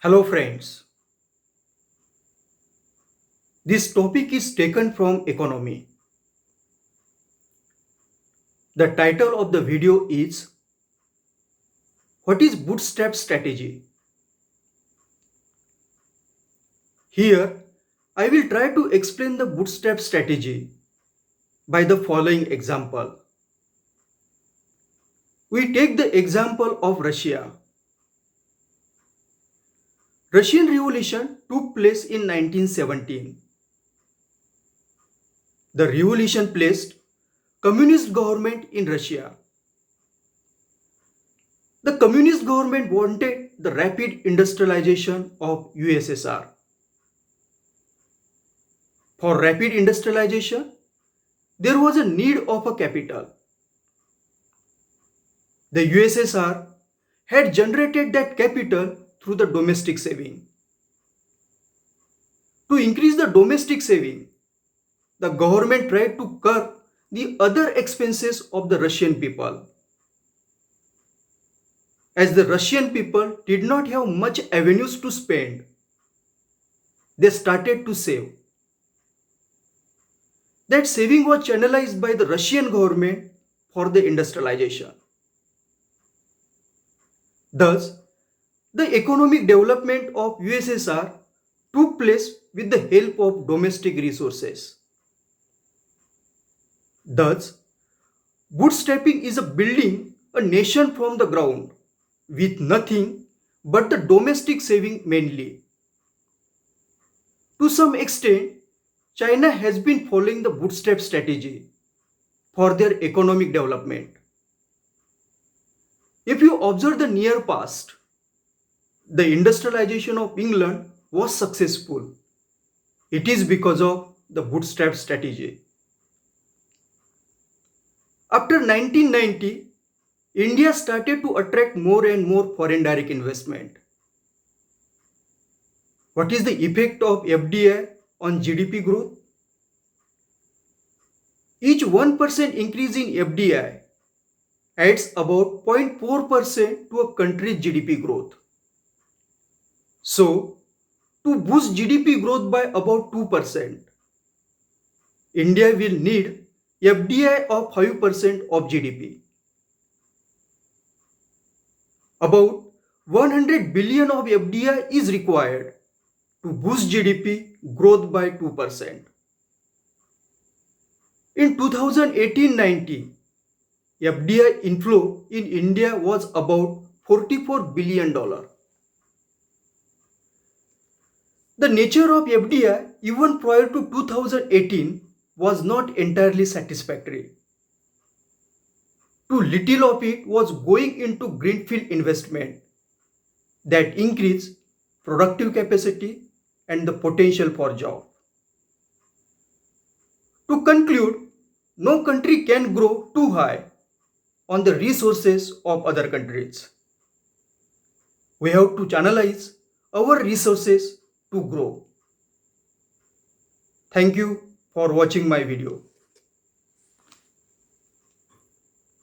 Hello friends, this topic is taken from economy. The title of the video is What is Bootstrap Strategy? Here, I will try to explain the bootstrap strategy by the following example. We take the example of Russia. Russian Revolution took place in 1917. The revolution placed communist government in Russia. The communist government wanted the rapid industrialization of USSR. For rapid industrialization, there was a need of a capital. The USSR had generated that capital through the domestic saving. To increase the domestic saving, the government tried to curb the other expenses of the Russian people. As the Russian people did not have much avenues to spend, they started to save. That saving was channelized by the Russian government for the industrialization. Thus, the economic development of USSR took place with the help of domestic resources. Thus, bootstrapping is a building a nation from the ground with nothing but the domestic saving mainly. To some extent, China has been following the bootstrap strategy for their economic development. If you observe the near past, the industrialization of England was successful. It is because of the bootstrap strategy. After 1990, India started to attract more and more foreign direct investment. What is the effect of FDI on GDP growth? Each 1% increase in FDI adds about 0.4% to a country's GDP growth. So, to boost GDP growth by about 2%, India will need FDI of 5% of GDP. About 100 billion of FDI is required to boost GDP growth by 2%. In 2018-19, FDI inflow in India was about $44 billion. The nature of FDI even prior to 2018 was not entirely satisfactory. Too little of it was going into greenfield investment that increased productive capacity and the potential for job. To conclude, no country can grow too high on the resources of other countries. We have to channelize our resources to grow. Thank you for watching my video.